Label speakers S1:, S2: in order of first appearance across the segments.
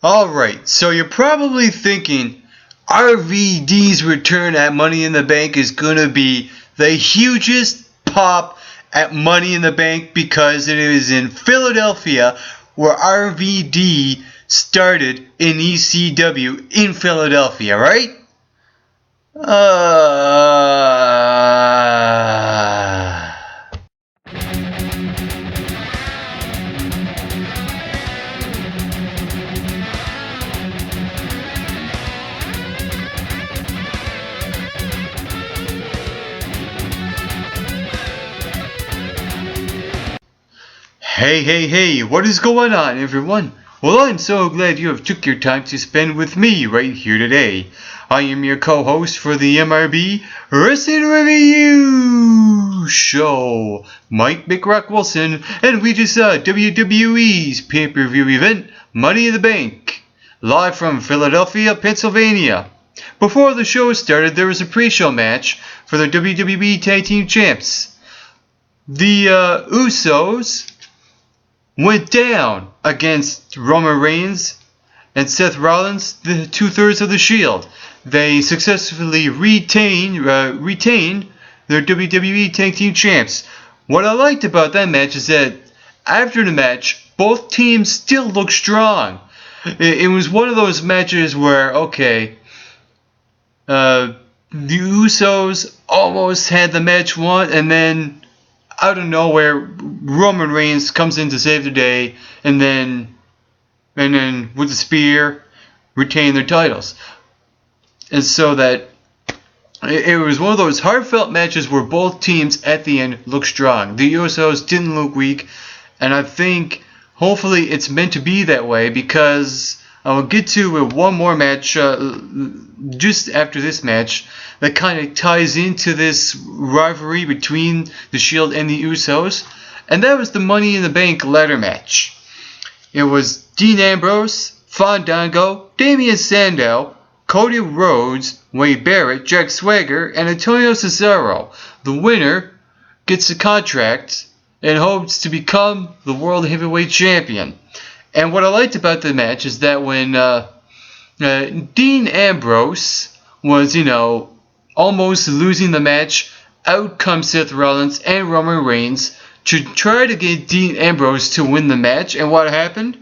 S1: Alright, so you're probably thinking RVD's return at Money in the Bank is gonna be the hugest pop at Money in the Bank because it is in Philadelphia, where RVD started in ECW in Philadelphia, right? Hey, what is going on, everyone? Well, I'm so glad you have took your time to spend with me right here today. I am your co-host for the MRB Wrestling Review Show, Mike McRock Wilson, and we just saw WWE's pay-per-view event, Money in the Bank, live from Philadelphia, Pennsylvania. Before the show started, there was a pre-show match for the WWE Tag Team Champs. The Usos went down against Roman Reigns and Seth Rollins, the 2/3 of the Shield. They successfully retained their WWE Tag Team Champs. What I liked about that match is that after the match, both teams still looked strong. It was one of those matches where, the Usos almost had the match won, and then out of nowhere, Roman Reigns comes in to save the day, and then with the spear, retain their titles. And so that it was one of those heartfelt matches where both teams at the end looked strong. The Usos didn't look weak, and I think hopefully it's meant to be that way, because I will get to one more match just after this match that kind of ties into this rivalry between the Shield and the Usos, and that was the Money in the Bank ladder match. It was Dean Ambrose, Fandango, Damien Sandow, Cody Rhodes, Wade Barrett, Jack Swagger, and Antonio Cesaro. The winner gets a contract and hopes to become the World Heavyweight Champion. And what I liked about the match is that when Dean Ambrose was, almost losing the match, out comes Seth Rollins and Roman Reigns to try to get Dean Ambrose to win the match. And what happened?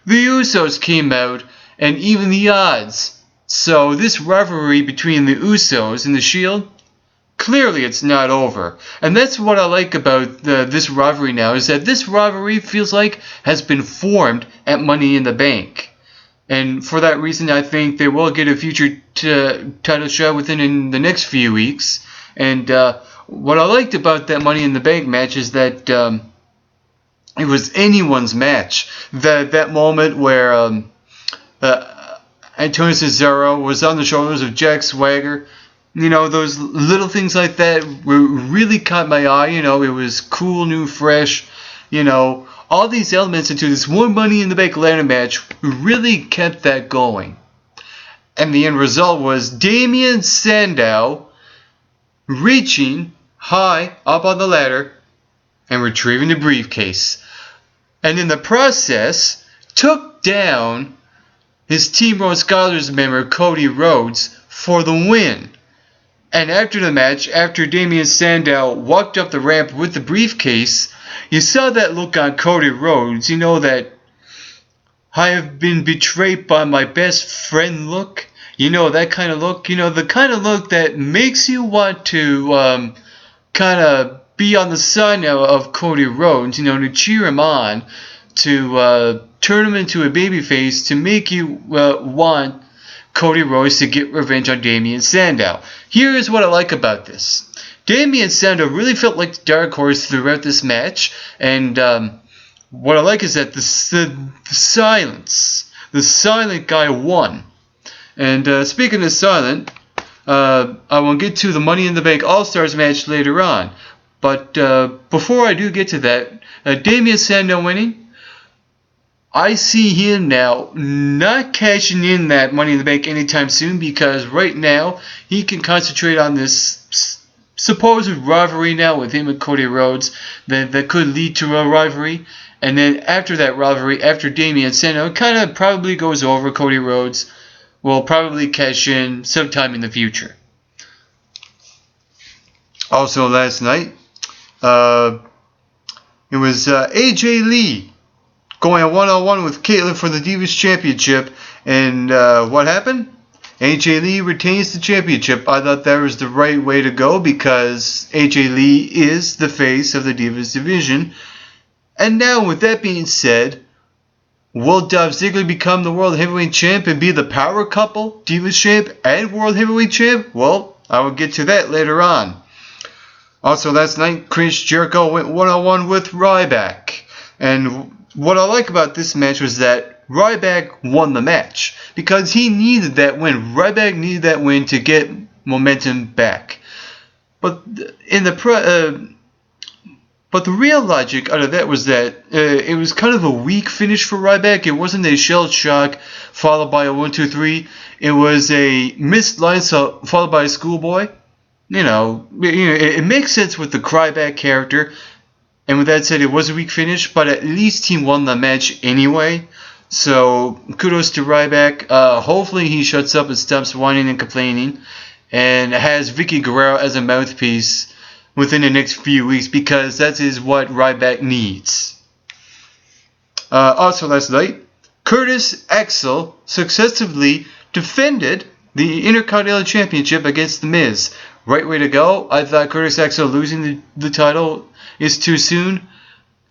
S1: The Usos came out and evened the odds. So this rivalry between the Usos and the Shield, clearly it's not over. And that's what I like about this rivalry now, is that this rivalry feels like has been formed at Money in the Bank. And for that reason, I think they will get a future title shot within the next few weeks. And what I liked about that Money in the Bank match is that it was anyone's match. That moment where Antonio Cesaro was on the shoulders of Jack Swagger, those little things like that really caught my eye. It was cool, new, fresh. All these elements into this one Money in the Bank ladder match really kept that going. And the end result was Damien Sandow reaching high up on the ladder and retrieving the briefcase. And in the process, took down his Team Rose Scholars member Cody Rhodes for the win. And after the match, after Damien Sandow walked up the ramp with the briefcase, you saw that look on Cody Rhodes, that I have been betrayed by my best friend look. That kind of look, the kind of look that makes you want to kind of be on the side now of Cody Rhodes, to cheer him on, to turn him into a babyface, to make you want Cody Rhodes to get revenge on Damien Sandow. Here is what I like about this. Damien Sandow really felt like the dark horse throughout this match, and what I like is that the silent guy won. And speaking of silent, I will get to the Money in the Bank All-Stars match later on. But before I do get to that, Damien Sandow winning, I see him now not cashing in that Money in the Bank anytime soon, because right now he can concentrate on this supposed rivalry now with him and Cody Rhodes that could lead to a rivalry. And then after that rivalry, after Damian Sandow kind of probably goes over, Cody Rhodes will probably cash in sometime in the future. Also last night, it was AJ Lee going one-on-one with Caitlyn for the Divas Championship. And what happened? AJ Lee retains the championship. I thought that was the right way to go because AJ Lee is the face of the Divas division. And now, with that being said, will Dolph Ziggler become the World Heavyweight Champ and be the power couple, Divas Champ and World Heavyweight Champ? Well, I will get to that later on. Also last night, Chris Jericho went one-on-one with Ryback. And what I like about this match was that Ryback won the match because he needed that win. Ryback needed that win to get momentum back. But the real logic out of that was that it was kind of a weak finish for Ryback. It wasn't a shell shock followed by a 1-2-3. It was a missed line followed by a schoolboy. It makes sense with the Cryback character. And with that said, it was a weak finish, but at least he won the match anyway. So kudos to Ryback. Hopefully he shuts up and stops whining and complaining and has Vicky Guerrero as a mouthpiece within the next few weeks because that is what Ryback needs. Also last night, Curtis Axel successfully defended the Intercontinental Championship against The Miz. Right way to go. I thought Curtis Axel losing the title is too soon.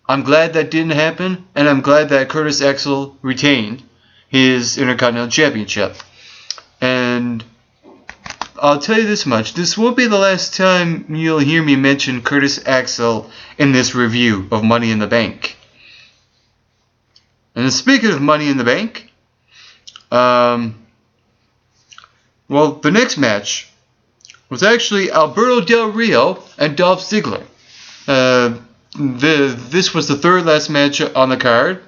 S1: I'm glad that didn't happen, and I'm glad that Curtis Axel retained his Intercontinental Championship. And I'll tell you this much, this won't be the last time you'll hear me mention Curtis Axel in this review of Money in the Bank. And speaking of Money in the Bank, the next match was actually Alberto Del Rio and Dolph Ziggler. This was the third last match on the card,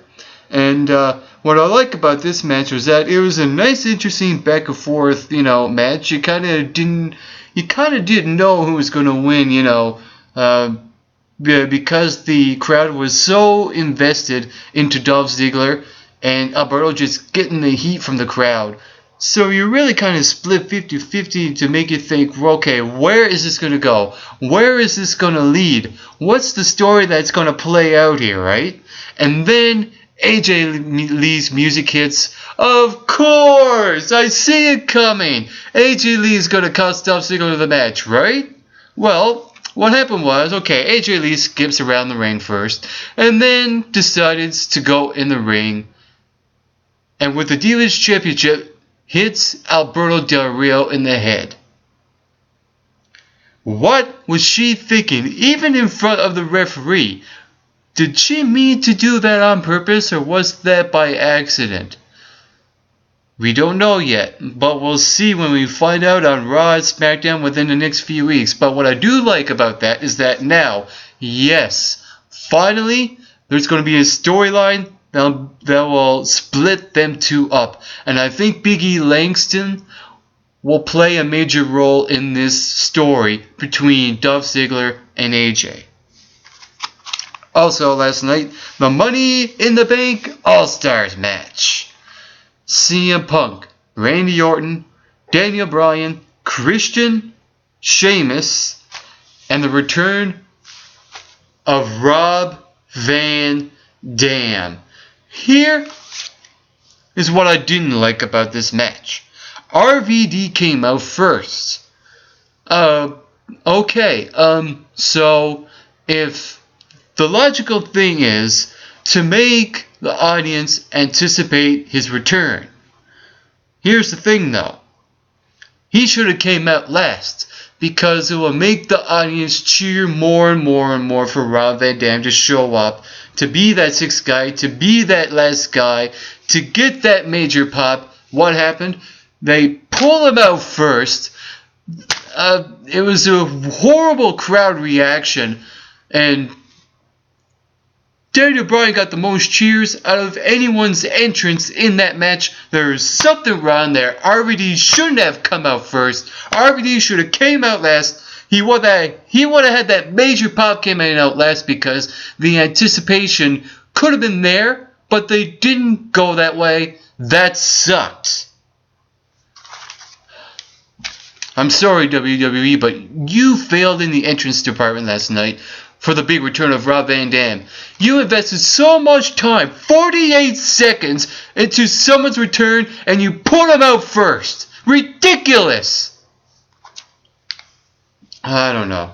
S1: and what I like about this match was that it was a nice, interesting back and forth, match. You kind of didn't know who was going to win, because the crowd was so invested into Dolph Ziggler and Alberto just getting the heat from the crowd. So you really kind of split 50-50 to make you think, okay, where is this going to go? Where is this going to lead? What's the story that's going to play out here, right? And then AJ Lee's music hits. Of course! I see it coming! AJ Lee is going to cost Dolph Ziggler the match, right? Well, what happened was, okay, AJ Lee skips around the ring first, and then decided to go in the ring. And with the Divas Championship, hits Alberto Del Rio in the head. What was she thinking, even in front of the referee? Did she mean to do that on purpose, or was that by accident? We don't know yet, but we'll see when we find out on Raw and SmackDown within the next few weeks. But what I do like about that is that now, yes, finally, there's going to be a storyline that will split them two up. And I think Big E Langston will play a major role in this story between Dolph Ziggler and AJ. Also last night, the Money in the Bank All-Stars match. CM Punk, Randy Orton, Daniel Bryan, Christian, Sheamus, and the return of Rob Van Dam. Here is what I didn't like about this match. RVD came out first. Okay, so if the logical thing is to make the audience anticipate his return, here's the thing though. He should have came out last because it will make the audience cheer more and more and more for Rob Van Dam to show up, to be that sixth guy, to be that last guy, to get that major pop. What happened? They pull him out first. It was a horrible crowd reaction, and Daniel Bryan got the most cheers out of anyone's entrance in that match. There's something wrong there. RVD shouldn't have come out first. RVD should have came out last. He would have had that major pop coming out last because the anticipation could have been there, but they didn't go that way. That sucks. I'm sorry, WWE, but you failed in the entrance department last night for the big return of Rob Van Dam. You invested so much time, 48 seconds, into someone's return, and you put him out first. Ridiculous! I don't know.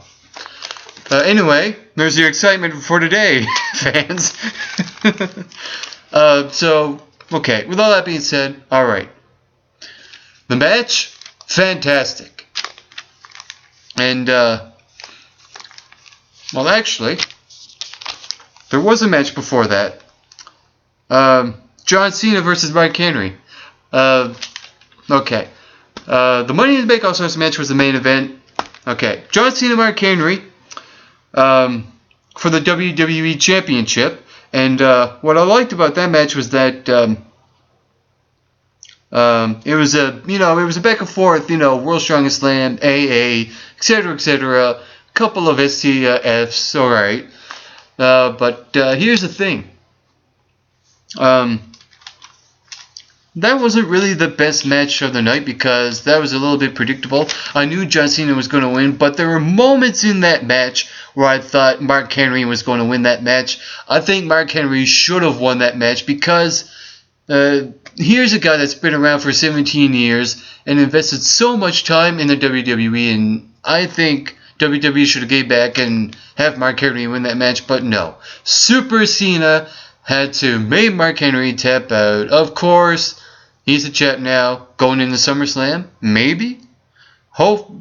S1: Anyway, there's your excitement for today, fans. Okay, with all that being said, alright. The match, fantastic. And, well, actually, there was a match before that. John Cena versus Mark Henry. Okay. The Money in the Bank All-Stars match was the main event. Okay. John Cena, Mark Henry, for the WWE Championship. And, what I liked about that match was that, it was a back and forth, World Strongest Slam, AA, etc., couple of STFs, alright. But here's the thing. That wasn't really the best match of the night because that was a little bit predictable. I knew John Cena was going to win, but there were moments in that match where I thought Mark Henry was going to win that match. I think Mark Henry should have won that match because here's a guy that's been around for 17 years and invested so much time in the WWE, and I think WWE should have gave back and have Mark Henry win that match, but no. Super Cena had to make Mark Henry tap out. Of course, he's a champ now, going into SummerSlam, maybe? Hope,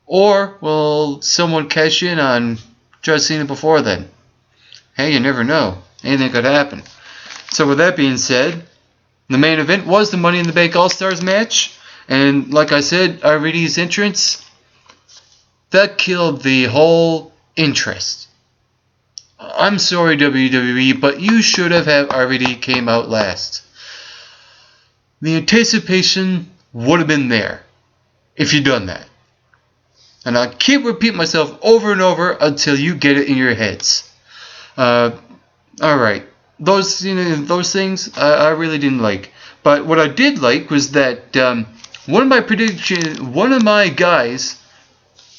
S1: or will someone cash in on John Cena before then? Hey, you never know. Anything could happen. So with that being said, the main event was the Money in the Bank All-Stars match, and like I said, RVD's entrance, that killed the whole interest. I'm sorry, WWE, but you should have had RVD came out last. The anticipation would have been there if you'd done that. And I keep repeating myself over and over until you get it in your heads. Alright. Those things I really didn't like. But what I did like was that one of my guys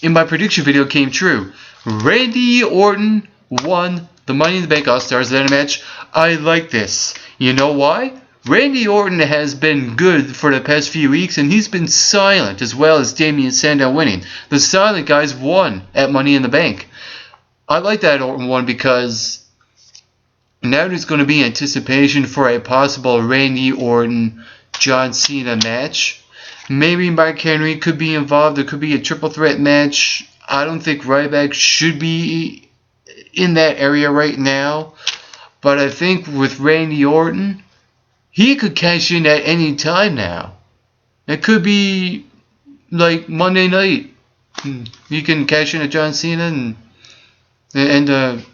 S1: in my prediction video came true. Randy Orton won the Money in the Bank All-Stars ladder match. I like this. You know why? Randy Orton has been good for the past few weeks, and he's been silent as well as Damien Sandow winning. The silent guys won at Money in the Bank. I like that Orton won because now there's going to be anticipation for a possible Randy Orton John Cena match. Maybe Mark Henry could be involved. There could be a triple threat match. I don't think Ryback should be in that area right now. But I think with Randy Orton, he could cash in at any time now. It could be like Monday night. He can cash in at John Cena and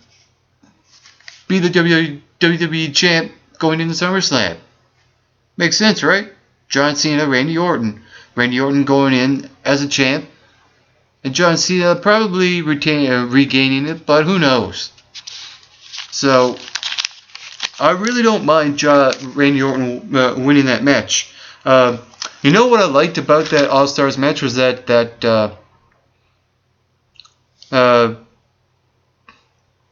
S1: be the WWE champ going into SummerSlam. Makes sense, right? John Cena, Randy Orton. Randy Orton going in as a champ. And John Cena probably regaining it, but who knows? So, I really don't mind Randy Orton winning that match. You know what I liked about that All-Stars match was that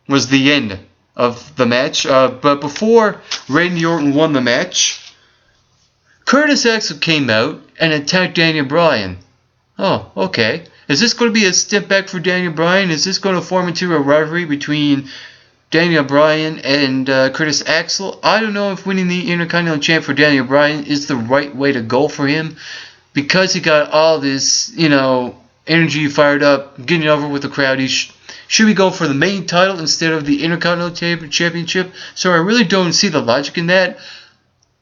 S1: was the end of the match. But before Randy Orton won the match, Curtis Axel came out and attacked Daniel Bryan. Oh, okay. Is this going to be a step back for Daniel Bryan? Is this going to form into a rivalry between Daniel Bryan and Curtis Axel? I don't know if winning the Intercontinental Champ for Daniel Bryan is the right way to go for him, because he got all this, energy fired up, getting over with the crowd. He should be going for the main title instead of the Intercontinental Championship. So I really don't see the logic in that.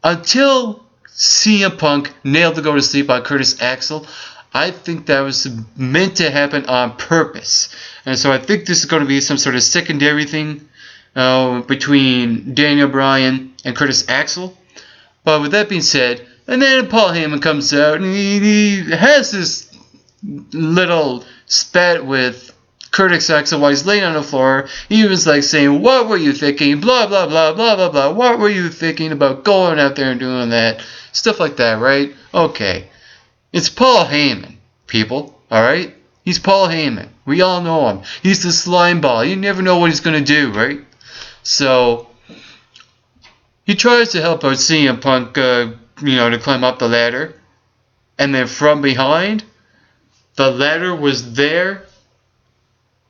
S1: Until CM Punk nailed to go to sleep on Curtis Axel, I think that was meant to happen on purpose. And so I think this is going to be some sort of secondary thing between Daniel Bryan and Curtis Axel. But with that being said, and then Paul Heyman comes out and he has this little spat with Curtis Axel while he's laying on the floor. He was like saying, "What were you thinking? Blah blah blah blah blah blah. What were you thinking about going out there and doing that?" Stuff like that, right? Okay. It's Paul Heyman, people. Alright? He's Paul Heyman. We all know him. He's the slime ball. You never know what he's gonna do, right? So he tries to help out CM Punk, to climb up the ladder. And then from behind, the ladder was there,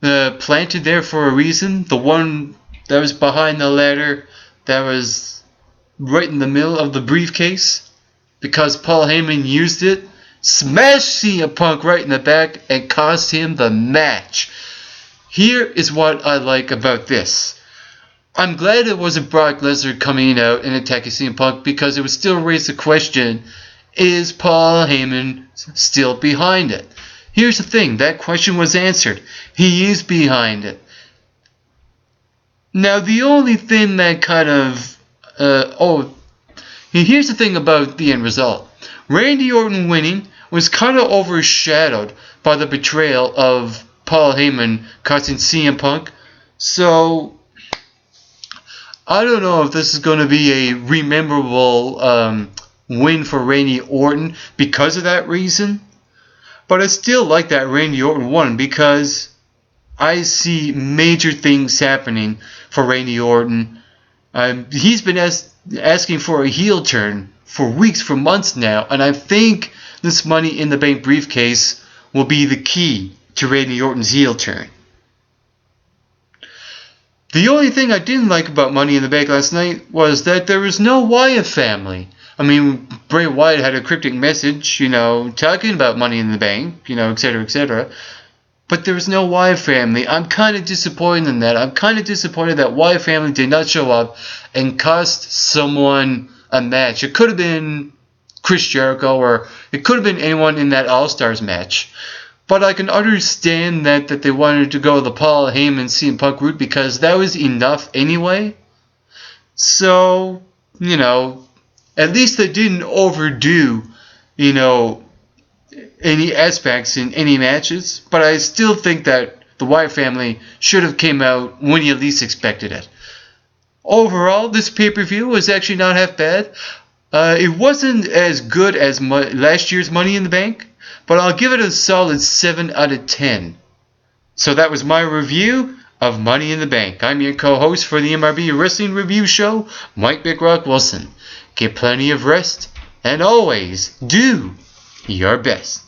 S1: planted there for a reason. The one that was behind the ladder, that was right in the middle of the briefcase, because Paul Heyman used it, smashed CM Punk right in the back, and cost him the match. Here is what I like about this. I'm glad it wasn't Brock Lesnar coming out and attacking CM Punk, because it would still raise the question, is Paul Heyman still behind it? Here's the thing, that question was answered. He is behind it. Now the only thing that kind of... here's the thing about the end result. Randy Orton winning was kind of overshadowed by the betrayal of Paul Heyman costing CM Punk. So I don't know if this is going to be a rememberable win for Randy Orton because of that reason. But I still like that Randy Orton won, because I see major things happening for Randy Orton. He's been asking for a heel turn for weeks, for months now, and I think this Money in the Bank briefcase will be the key to Randy Orton's heel turn. The only thing I didn't like about Money in the Bank last night was that there was no Wyatt family. I mean, Bray Wyatt had a cryptic message, talking about Money in the Bank, etc., etc. But there was no Wyatt family. I'm kind of disappointed in that. I'm kind of disappointed that Wyatt family did not show up and cost someone a match. It could have been Chris Jericho, or it could have been anyone in that All-Stars match. But I can understand that they wanted to go the Paul Heyman CM Punk route, because that was enough anyway. So, at least they didn't overdo, any aspects in any matches. But I still think that the Wyatt family should have came out when you least expected it. Overall, this pay-per-view was actually not half bad. It wasn't as good as last year's Money in the Bank, but I'll give it a solid 7 out of 10. So that was my review of Money in the Bank. I'm your co-host for the MRB Wrestling Review Show, Mike Big Rock Wilson. Get plenty of rest, and always do your best.